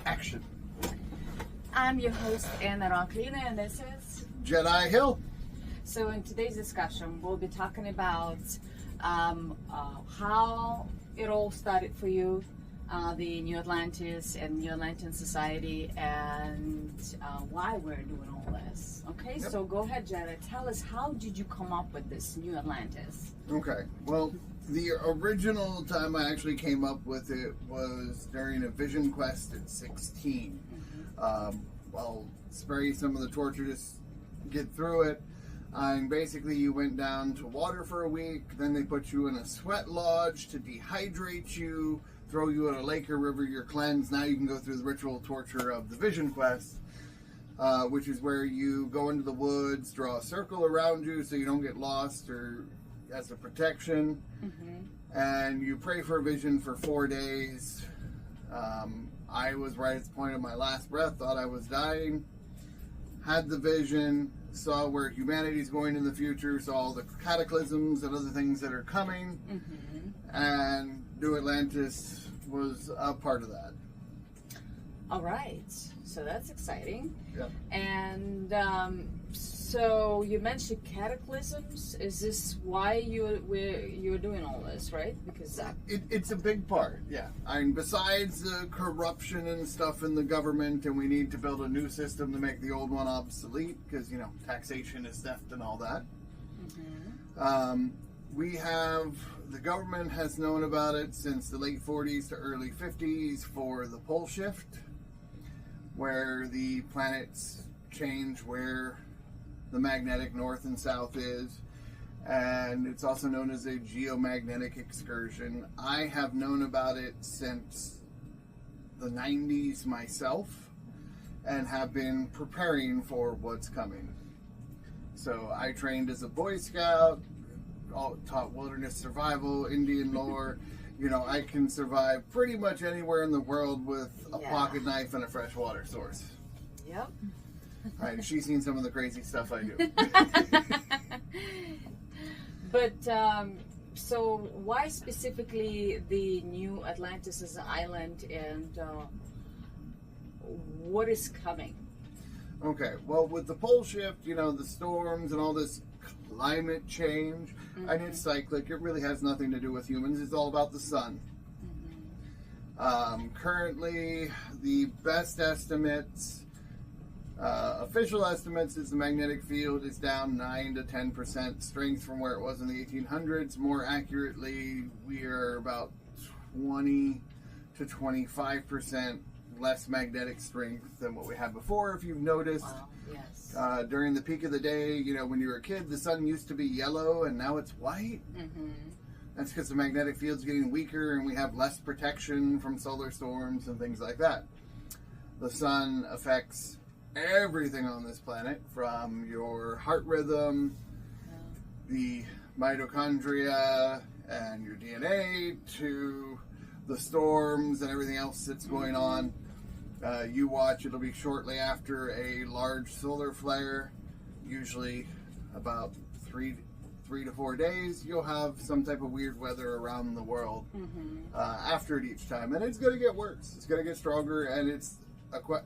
Action. I'm your host, Rokhlina, and this is Jedi Hill. So in today's discussion, we'll be talking about how it all started for you, the NewAtlantis and New Atlantean society, and why we're doing all this. Okay, Yep. So go ahead, Jedi. Tell us, how did you come up with this NewAtlantis? Okay, well, the original time I actually came up with it was during a VisionQuest at 16. I'll spare you some of the torture, just get through it. And basically you went down to water for a week, then they put you in a sweat lodge to dehydrate you, throw you in a lake or river, you're cleansed. Now you can go through the ritual torture of the VisionQuest, which is where you go into the woods, draw a circle around you so you don't get lost or as a protection, and you pray for a vision for 4 days. I was right at the point of my last breath, thought I was dying, had the vision, saw where humanity's going in the future, saw all the cataclysms and other things that are coming, and NewAtlantis was a part of that. All right, so that's exciting. Yep. And so you mentioned cataclysms. Is this why you're doing all this, right? Because It's a big part, yeah. I mean, besides the corruption and stuff in the government, and we need to build a new system to make the old one obsolete, because, you know, taxation is theft and all that. The government has known about it since the late 40s to early 50s for the pole shift, where the planets change where the magnetic north and south is, and it's also known as a geomagnetic excursion. I have known about it since the 90s myself and have been preparing for what's coming. So I trained as a Boy Scout, taught wilderness survival, Indian lore. You know, I can survive pretty much anywhere in the world with a pocket knife and a fresh water source. Yep. Right, she's seen some of the crazy stuff I do. But so why specifically the NewAtlantis as an island, and what is coming? Okay, well, with the pole shift, you know, the storms and all this climate change, and it's cyclic. It really has nothing to do with humans. It's all about the sun. Currently, the best estimates, official estimates, is the magnetic field is down 9 to 10% strength from where it was in the 1800s. More accurately, we are about 20 to 25% less magnetic strength than what we had before. If you've noticed, Yes. During the peak of the day, you know, when you were a kid, the sun used to be yellow and now it's white. That's because the magnetic field's getting weaker and we have less protection from solar storms and things like that. The sun affects everything on this planet, from your heart rhythm, the mitochondria and your DNA, to the storms and everything else that's going on. You watch, it'll be shortly after a large solar flare, usually about 3 to 4 days, you'll have some type of weird weather around the world after it each time. And it's going to get worse. It's going to get stronger, and it's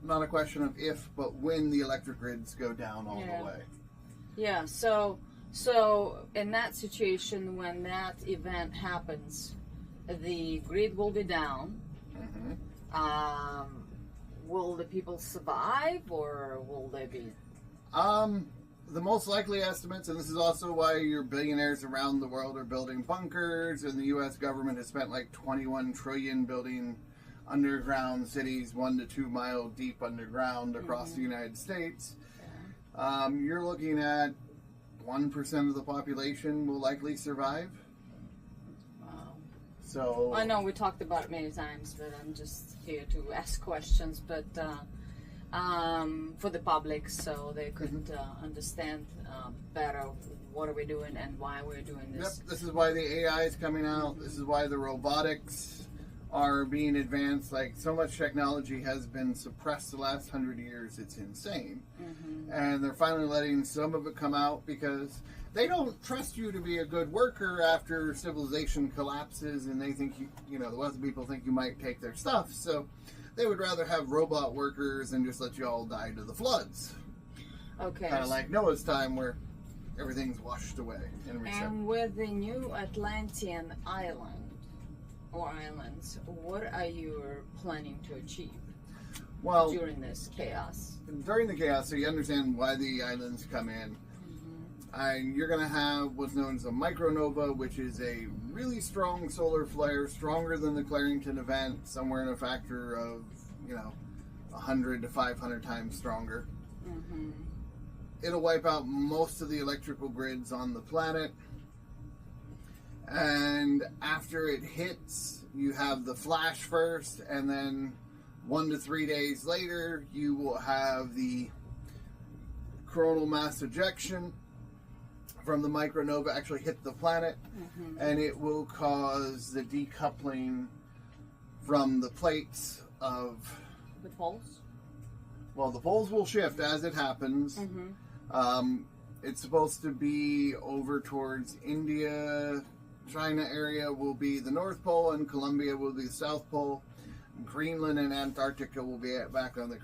not a question of if, but when the electric grids go down all the way. Yeah, so in that situation, when that event happens, the grid will be down. Will the people survive, or will they be? The most likely estimates, and this is also why your billionaires around the world are building bunkers, and the U.S. government has spent like $21 trillion building underground cities 1 to 2 mile deep underground across the United States. You're looking at 1% of the population will likely survive. So I know we talked about it many times, but I'm just here to ask questions, but for the public, so they could understand better what are we doing and why we're doing this. Yep, this is why the AI is coming out. This is why the robotics are being advanced. Like, so much technology has been suppressed the last 100 years. It's insane. And they're finally letting some of it come out because they don't trust you to be a good worker after civilization collapses, and they think the wealthy people think you might take their stuff. So they would rather have robot workers and just let you all die to the floods. Okay. Kind of like Noah's time where everything's washed away and reset. And with the new Atlantean island or islands, what are you planning to achieve during this chaos? During the chaos, so you understand why the islands come in. And you're going to have what's known as a micronova, which is a really strong solar flare, stronger than the Clarington event, somewhere in a factor of, 100 to 500 times stronger. It'll wipe out most of the electrical grids on the planet. And after it hits, you have the flash first, and then 1 to 3 days later, you will have the coronal mass ejection from the micronova actually hit the planet, and it will cause the decoupling from the plates of the poles. Well, the poles will shift as it happens. It's supposed to be over towards India, China area will be the North Pole, and Colombia will be the South Pole. Greenland and Antarctica will be back on the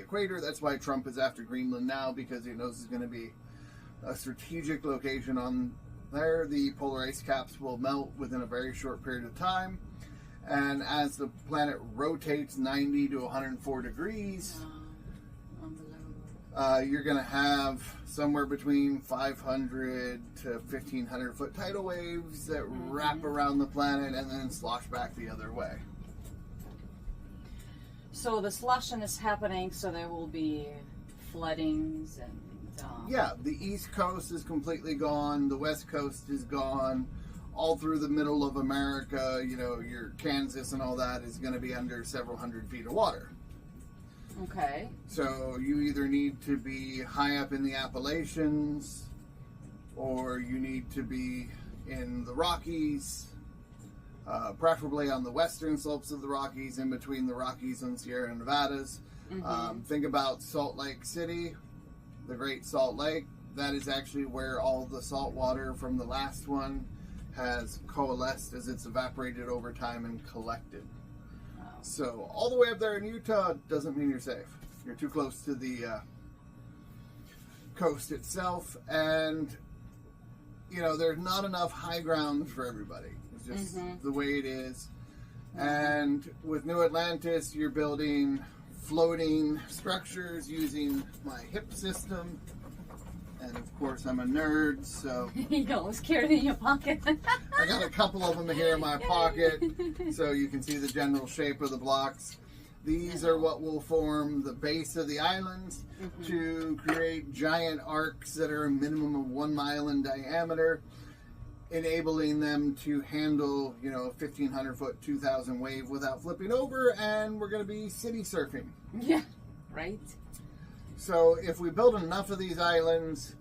equator. That's why Trump is after Greenland now, because he knows it's going to be a strategic location on there. The polar ice caps will melt within a very short period of time, and as the planet rotates 90 to 104 degrees, you're going to have somewhere between 500 to 1,500 foot tidal waves that wrap around the planet and then slosh back the other way. So the sloshing is happening, so there will be floodings and yeah, the East Coast is completely gone. The West Coast is gone. All through the middle of America, your Kansas and all that is going to be under several hundred feet of water. Okay. So you either need to be high up in the Appalachians, or you need to be in the Rockies, preferably on the western slopes of the Rockies, in between the Rockies and Sierra Nevadas. Think about Salt Lake City. The Great Salt Lake, that is actually where all the salt water from the last one has coalesced as it's evaporated over time and collected. Wow. So all the way up there in Utah doesn't mean you're safe. You're too close to the coast itself, and there's not enough high ground for everybody. It's just the way it is. And with NewAtlantis, you're building floating structures using my hip system, and of course I'm a nerd, so you always carry it in your pocket. I got a couple of them here in my pocket so you can see the general shape of the blocks. These are what will form the base of the islands to create giant arcs that are a minimum of 1 mile in diameter, enabling them to handle, 1,500 foot, 2,000 wave without flipping over, and we're going to be city surfing. Yeah, right. So if we build enough of these islands,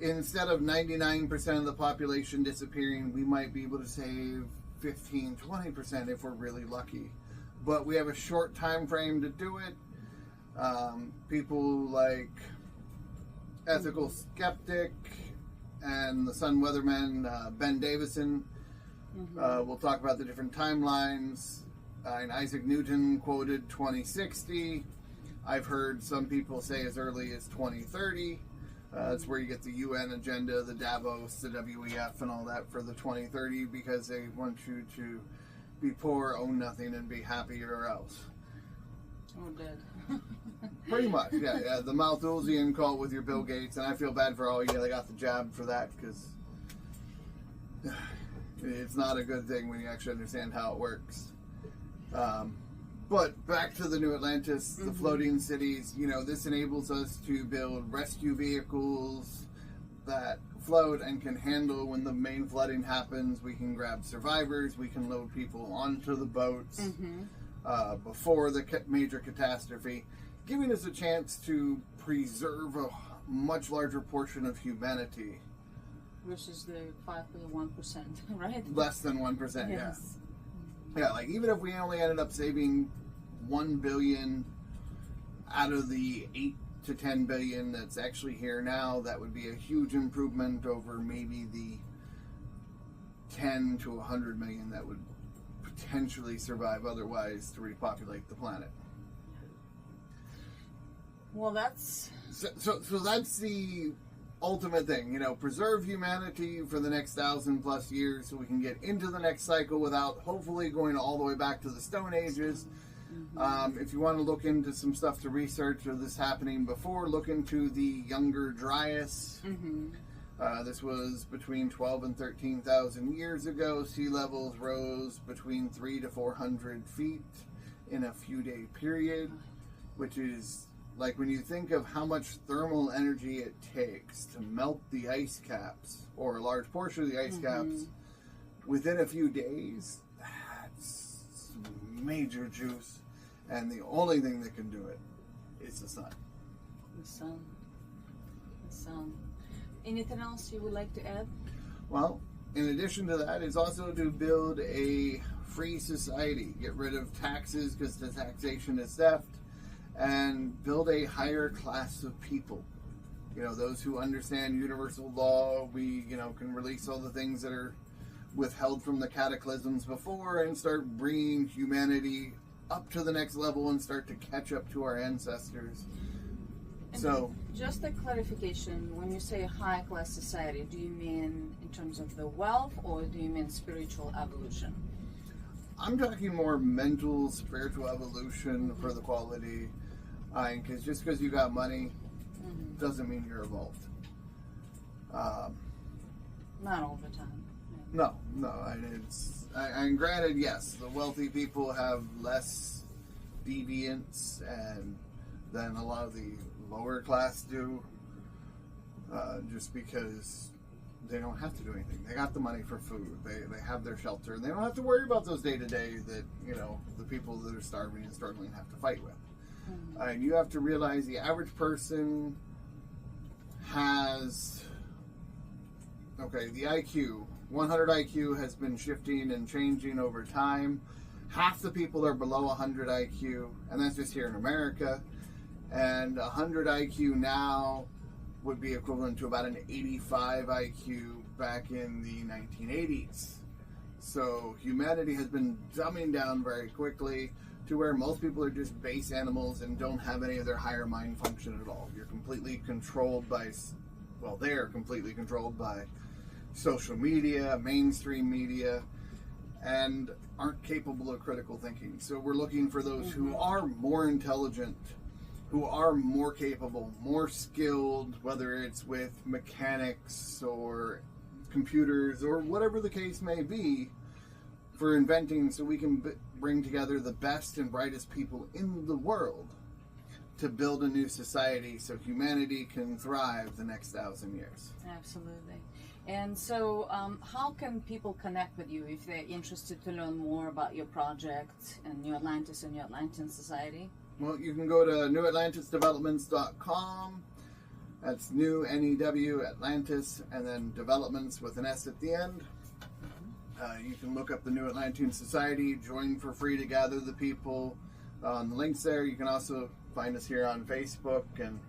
instead of 99% of the population disappearing, we might be able to save 15, 20% if we're really lucky. But we have a short time frame to do it. People like Ethical Skeptic and the Sun Weatherman, Ben Davison, we'll talk about the different timelines. And Isaac Newton quoted 2060. I've heard some people say as early as 2030. That's where you get the UN agenda, the Davos, the WEF, and all that for the 2030, because they want you to be poor, own nothing, and be happy or else. Oh, dead. Pretty much, yeah. The Malthusian cult with your Bill Gates, and I feel bad for all you that got the jab for that, because it's not a good thing when you actually understand how it works. But back to the NewAtlantis, the floating cities, this enables us to build rescue vehicles that float and can handle when the main flooding happens. We can grab survivors, we can load people onto the boats before the major catastrophe, giving us a chance to preserve a much larger portion of humanity. Versus the 5.1%, right? Less than 1%, yes. Yeah, like even if we only ended up saving 1 billion out of the 8 to 10 billion that's actually here now, that would be a huge improvement over maybe the 10 to 100 million that would potentially survive otherwise to repopulate the planet. Well, that's... So that's the ultimate thing, preserve humanity for the next 1,000+ years so we can get into the next cycle without hopefully going all the way back to the Stone Ages. If you want to look into some stuff to research of this happening before, look into the Younger Dryas. This was between 12 and 13,000 years ago. Sea levels rose between 300 to 400 feet in a few day period, which is like when you think of how much thermal energy it takes to melt the ice caps, or a large portion of the ice caps, within a few days, that's major juice. And the only thing that can do it is the sun. The sun. The sun. Anything else you would like to add? Well, in addition to that, it's also to build a free society. Get rid of taxes, because the taxation is theft. And build a higher class of people. Those who understand universal law. We, can release all the things that are withheld from the cataclysms before and start bringing humanity up to the next level and start to catch up to our ancestors. And so, just a clarification, when you say high class society, do you mean in terms of the wealth, or do you mean spiritual evolution? I'm talking more mental, spiritual evolution for the quality. Because just because you got money doesn't mean you're evolved. Not all the time. No. And granted, yes, the wealthy people have less deviance than a lot of the lower class do, just because they don't have to do anything. They got the money for food. They have their shelter, and they don't have to worry about those day-to-day that, the people that are starving and struggling have to fight with. And you have to realize the average person has, the IQ, 100 IQ has been shifting and changing over time. Half the people are below 100 IQ, and that's just here in America. And 100 IQ now would be equivalent to about an 85 IQ back in the 1980s. So humanity has been dumbing down very quickly to where most people are just base animals and don't have any of their higher mind function at all. You're completely controlled by, they're completely controlled by social media, mainstream media, and aren't capable of critical thinking. So we're looking for those who are more intelligent, who are more capable, more skilled, whether it's with mechanics or computers or whatever the case may be, for inventing, so we can bring together the best and brightest people in the world to build a new society so humanity can thrive the next 1,000 years. Absolutely. And so how can people connect with you if they're interested to learn more about your project and New Atlantis and New Atlantis Society? Well, you can go to NewAtlantisDevelopments.com. That's New, N-E-W, Atlantis, and then developments with an S at the end. You can look up the New Atlantis Society, join for free to gather the people. On the links there, you can also find us here on Facebook and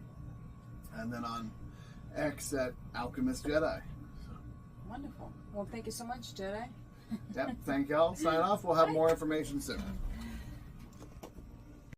then on X at Alchemist Jedi. Wonderful. Well, thank you so much, Jedi. Yep, thank y'all. Sign off. We'll have more information soon.